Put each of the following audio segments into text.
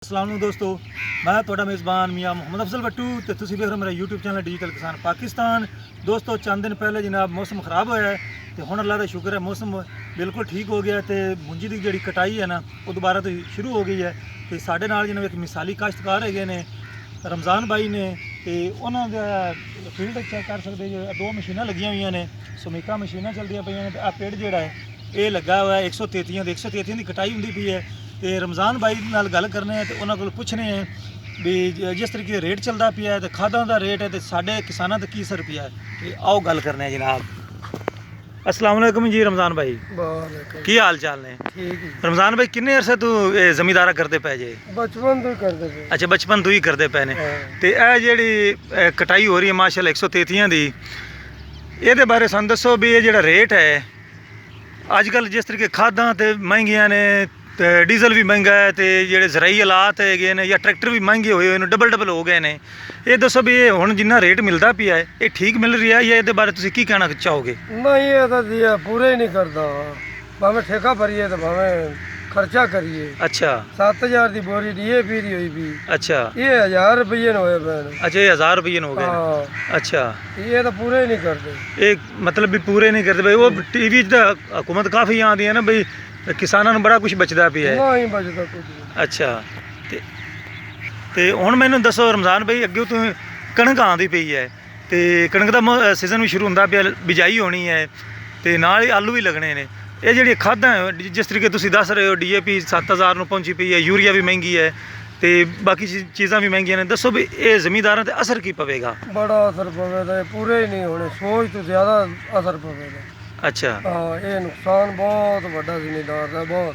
अस्सलाम दोस्तों, मैं ਤੁਹਾਡਾ मेज़बान मियाँ मोहम्मद अफजल भट्टू तो तुम देख रहे हो मेरा यूट्यूब चैनल डिजिटल किसान पाकिस्तान। दोस्तों चंद दिन पहले जनाब मौसम खराब होया है तो हुण अल्लाह का शुक्र है मौसम बिल्कुल ठीक हो गया तो मुंजी की जी कटाई है ना वो दोबारा तो शुरू हो गई है। तो साढ़े नाल जनाब एक मिसाली काश्तकार है ने रमज़ान भाई ने तो उन्होंने फील्ड चेक कर सकते जो दो मशीनां लगियां हुई ने समीका मशीनां चलदियां पईयां ने। आ पेड़ जिहड़ा है ये लगा हुआ है 133 की कटाई होंदी पई है। तो रमज़ान भाई नाल गल करने तो उन्होंने को पुछने हैं भी जिस तरीके रेट चलता पिया है तो खादा का रेट है तो साढ़े किसानों का की रुपया है। तो आओ गल करने हैं जनाब। अस्सलाम वालेकुम जी रमज़ान भाई, की हाल चाल ने? रमज़ान भाई किन्ने अरसे तू जमींदारा करते पे जे? बचपन तो करते पे। अच्छा बचपन तू ही करते पे ने। तो यह जी कटाई हो रही है माशाल्लाह 133 की, ये बारे सन दसो भी ये जो रेट है अजकल जिस तरीके खादा तो महंगिया ने तो डीजल भी महंगा है तो जो जराई हालात है ने या ट्रैक्टर भी महंगे हुए डबल हो गए हैं। ये दसो भी हुण जिन्ना रेट मिलता पिया है ये ठीक मिल रहा है या ये बारे तुसीं की कहना चाहोगे? नहीं ये तो दिया पूरे ही नहीं करता, भावें ठेका भरिए तो भावें खर्चा करिए। अच्छा 7000 की बोरी DAP दी हुई भी। अच्छा ये 1000 रुपये होए पैन। अच्छा ये 1000 रुपये हो गए। हाँ अच्छा ये तो पूरे ही नहीं करते। एक मतलब भी पूरे नहीं करते भाई। वो टीवी हुकूमत काफ़ी आती है ना भाई किसानों बड़ा कुछ बचता पिया है। नहीं बचता कुछ नहीं। अच्छा तो हुण मैनूं दसो रमज़ान भाई अगे तू कणक आंदी पई है तो कणक का सीजन भी शुरू होंदा पिया, बिजाई होनी है तो नाल ही आलू भी लगने ने। ये जी खादा है जिस तरीके तुसीं दस रहे हो DAP 7000 नूं पहुंची पई है, यूरिया भी महंगी है तो बाकी चीज़ां भी महंगियां ने। दसो भी ये जमींदारां ते असर की पवेगा? बड़ा असर पवेगा, पूरे ही नहीं होने, सोच तो ज़्यादा असर पवेगा। अच्छा हाँ ये नुकसान बहुत बड़ा जिमीदार का बहुत।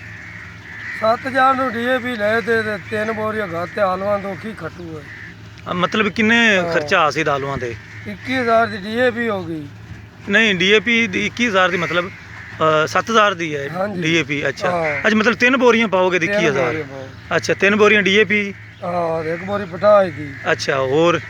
7000 नूं DAP ले ते 3 बोरियां गाते आलूआं तो की खट्टू है। मतलब किन्ने खर्चा आ सी दालूआं ते? 21000 की DAP हो गई। नहीं DAP 21000 की मतलब 7000 दी है हाँ जी। DAP। अच्छा हाँ। अच्छा मतलब 3 बोरियां पाओगे तो 21000। अच्छा 3 बोरियां DAP। हाँ 1 बोरी पटाई की। अच्छा और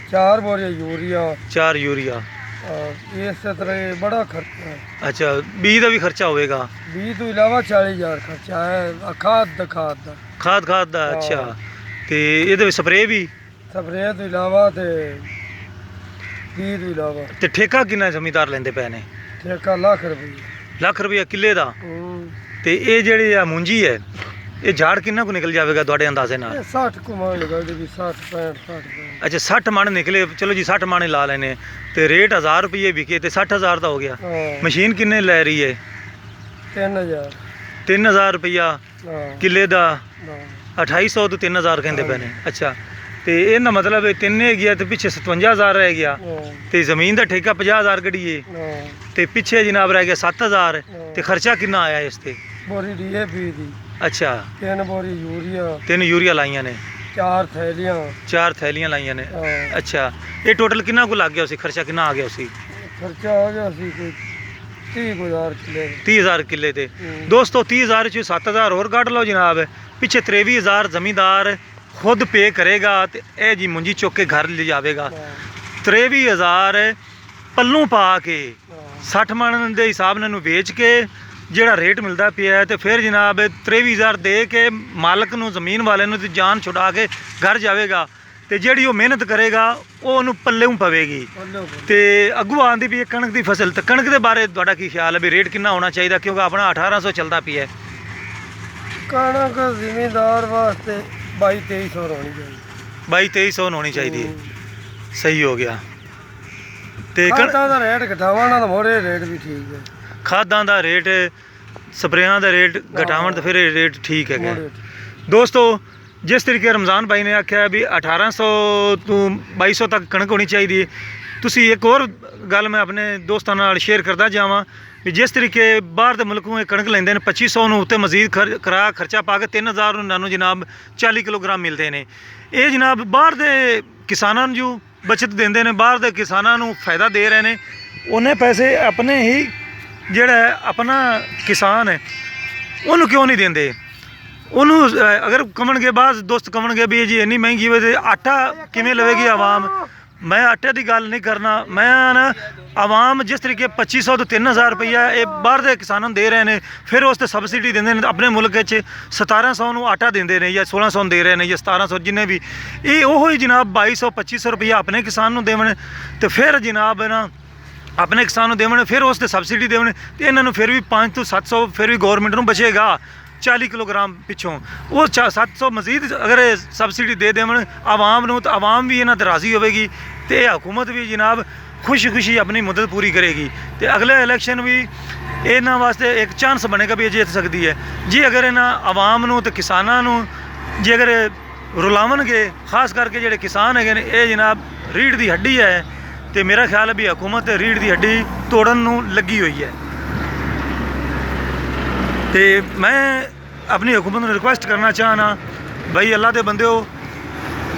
4 बोरियां यूरिया। 4 यूरिया। इस तरह बड़ा खर्चा है। अच्छा बीज का भी खर्चा होएगा? बीज तो इलावा 40000 खर्चा है खाद दा। खाद दा। अच्छा तो ये स्प्रे भी? स्प्रे तो इलावा ते बीज तो इलावा। तो ठेका किन्ना जमींदार लेंदे पे ने? ठेका लाख रुपये। लाख रुपया किले का? तो ये जी मुंजी है ये झाड़ किन्ना को निकल जाएगा थोड़े अंदाजे नाल? 60 कुमार निकलती भी 60 65। अच्छा 60 मन निकले, चलो जी 60 मन ला लेने तो रेट 1000 रुपये बिके तो 60000 का हो गया। मशीन किन्ने लै रही है? 3000। 3000 रुपया किले का? हाँ। 2800 तो 3000 कहते पे ने। अच्छा तो इहदा मतलब तिन्ने गया तो पिछे 57000 रह गया तो जमीन का ठेका 50000 कढ़िए तो पिछे जनाब रह गया 7000 तो खर्चा कितना आया इस ते? बोरी DAP दी। अच्छा 3 बोरी यूरिया। 3 यूरिया लाइया ने। 4 थैलियां। 4 थैलियां लाइया ने। हाँ। अच्छा ये टोटल कितना को लग गया उसी? खर्चा कितना आ गया उसी? खर्चा आ गया सी कोई 30000 किले। 30000 किले ते। दोस्तों 30000 चो 7000 और काट लो जनाब, पिछे 23000 जमींदार खुद पे करेगा तो यह जी मुंजी चुक के घर ले जाएगा। 23000 पल्लों पा के 60 मन के हिसाब ने बेच के जोड़ा रेट मिलता पिया है तो फिर जनाब 23000 दे के मालक नूं जमीन वाले नूं जान छुड़ा के घर जाएगा तो जी वो मेहनत करेगा वो पल्लेों पवेगी। तो अगू आती पी कणक की फसल, तो कणक के बारे तुहाडा की ख्याल है भी रेट कितना होना चाहिए क्योंकि अपना 1800 चलता पिया है? कणक जिमीदार वास्ते 22-2300 होनी चाहिए। 22-2300 होनी चाहिए। सही हो गया। तो खादा दा रेट घटावना तो मोरे रेट भी ठीक है। खादा का रेट स्प्रेयां का रेट घटावन तो फिर रेट ठीक है। मोरे दोस्तों जिस तरीके रमज़ान भाई ने आख्या भी 1800 तो 2200 तक कणक होनी चाहिए। तुसी एक और गल मैं अपने दोस्तों नाल शेयर करता जावां भी जिस तरीके बाहर के मुल्कों कणक लेंदे ने 2500 नूं उत्ते मजीद करा खर्चा पा के 3000 नूं जनाब 40 किलोग्राम मिलते हैं। ये जनाब बाहर के किसानों जो बचत देंदे ने, बाहर के किसानों नूं फायदा दे रहे हैं, उन्हें पैसे अपने ही ਜਿਹੜਾ अपना किसान है उन्होंने क्यों नहीं देंगे? उन्होंने अगर कमन के बाद दोस्त कमन के भी जी इन्नी महंगी हुई तो आटा किमें लवेगी आवाम? मैं आटे की गल नहीं करना, मैं ना आवाम जिस तरीके 2500 तो 3000 रुपया ये बाहर के किसानों दे रहे हैं, फिर उस ते सबसिडी देंगे ने, अपने मुल्क 1700 ਨੂੰ आटा देंगे ने या 1600 दे रहे हैं या 1700 जिन्हें भी, ये वो ही जनाब 2200-2500 रुपया अपने किसान को देवन, तो फिर जनाब ना अपने किसान को देवन, फिर उस ते सबसिडी देवन, तो इन्होंने फिर भी 500 ਤੋਂ 700 फिर भी गौरमेंट को बचेगा 40 किलोग्राम पिछों, वो 700 मजीद अगर सबसिडी दे देवन आवाम को, तो आवाम भी इन्हों राज़ी होगी, तो हुकूमत भी जनाब खुशी खुशी अपनी मदद पूरी करेगी, तो अगले इलैक्शन भी इन्हों वास्ते एक चांस बनेगा भी जीत सकती है जी, अगर इन्हों आवाम को तो किसानों जे अगर रुलावनगे, खास करके जोड़े किसान है ये जनाब रीढ़ की हड्डी है, तो मेरा ख्याल है भी हुकूमत रीढ़ की हड्डी तोड़न नूं लगी हुई है। तो मैं अपनी हुकूमत को रिक्वेस्ट करना चाहना भाई अल्लाह के बंदे हो,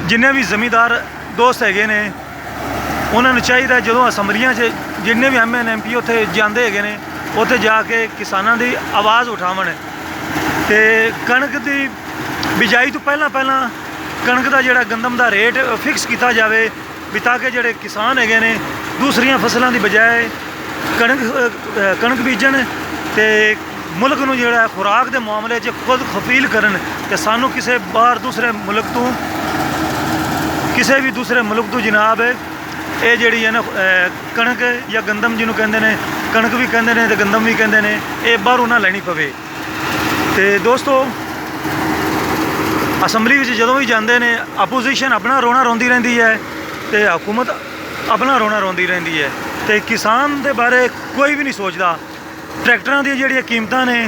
जिन्हें भी जमींदार दोस्त है ने उन्होंने चाहिए जो असैम्बलियां जिन्ने भी MN MP उत्थे जाते है उत्थे जाके किसानों की आवाज़ उठावन, तो कणक की बिजाई तो पहला कणक का जोड़ा गंदम का रेट फिक्स किया जाए भी, ताकि जोड़े किसान है ने दूसरिया फसलों की बजाय कणक बीजन, तो मुल्क नूं जोड़ा खुराक के मामले खुद खफील करन, तो सानू किसी बाहर दूसरे मुल्क तो किसी भी दूसरे मुल्क तो जनाब ये जी है ना कणक या गंदम जिन्हों कहते हैं, कणक भी कहते हैं तो गंदम भी कहते हैं, ये बाहरों ना लैनी पवे। तो दोस्तों असैम्बली में जो भी जाते हैं अपोजिशन अपना रोना रोंदी रही है, तो हुकूमत अपना रोना रोंदी रही है, तो किसान के बारे कोई भी नहीं सोचता। ट्रैक्टरों दी जिहड़ियां कीमतां ने,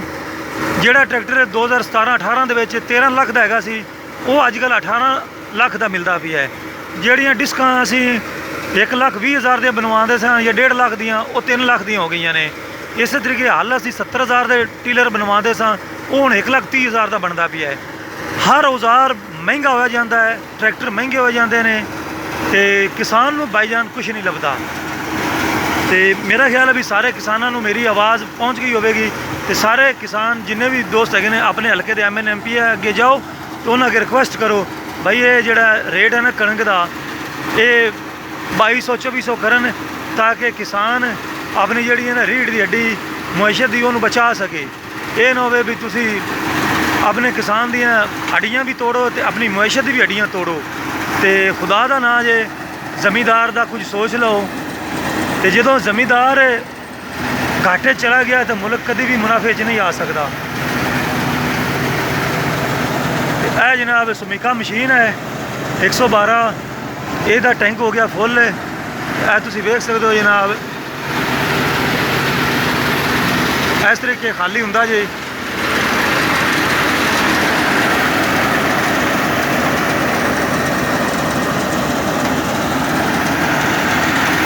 जिहड़ा ट्रैक्टर 2017-18 दे विच 13 लाख का हैगा सी, वो अजकल 18 लाख का मिलता पिया है। जिहड़ियां डिस्कां असी 1,20,000 दी बनवाते सन या 1.5 लाख दियां, वो 3 लाख दी हो गई ने। इस तरीके हल असी 70,000 के टीलर बनवाते सन, वो हुण 1,30,000 का बनता पिया है। हर औजार महंगा हो जाता है, ट्रैक्टर महंगे हो जाते हैं, तो किसान नूं भाईजान कुछ नहीं लभदा। तो मेरा ख्याल है भी सारे किसानों को मेरी आवाज़ पहुँच गई होगी, तो सारे किसान जिन्हें भी दोस्त है अपने हल्के के MN MP है अगे जाओ, तो उन्होंने अगे रिक्वेस्ट करो भाई ये जोड़ा रेट है ना कणक का, ये 2200-2400 करन, ताकि किसान अपनी जी है ना रीढ़ की हड्डी मुआशत की उन्होंने बचा सके। ये ना हो भी तुसी अपने किसान दियाँ हड्डियाँ भी तोड़ो, तो अपनी मुआशत की भी हड्डियाँ तोड़ो, तो खुदा का ना जे जमींदार का कुछ सोच लो। तो जो जमींदार घाटे चला गया तो मुल्क कभी भी मुनाफे च नहीं आ सकता। यह जनाब समीका मशीन है 112, यदा टैंक हो गया फुल, यह तुम वेख सकते हो जनाब इस तरीके खाली होंदा जी।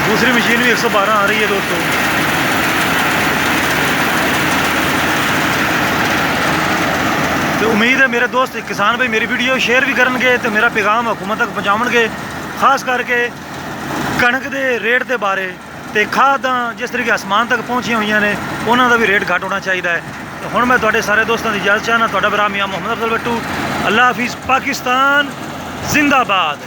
दूसरी मशीन भी 112 आ रही है दोस्तों। तो उम्मीद है मेरे दोस्त किसान भाई मेरी वीडियो शेयर भी करनगे, तो मेरा पैगाम हुकूमत तक पहुँचावणगे, खास करके कणक के रेट के बारे, तो खादां जिस तरीके आसमान तक पहुँचिया हुई ने उन्हों का भी रेट घट होना चाहिए है। तो हुण मैं तुहाडे सारे दोस्तों की इजाज़त चाहना, तुहाडा भरा मियां मोहम्मद अफजल बट्टू। अल्लाह हाफिज़, पाकिस्तान जिंदाबाद।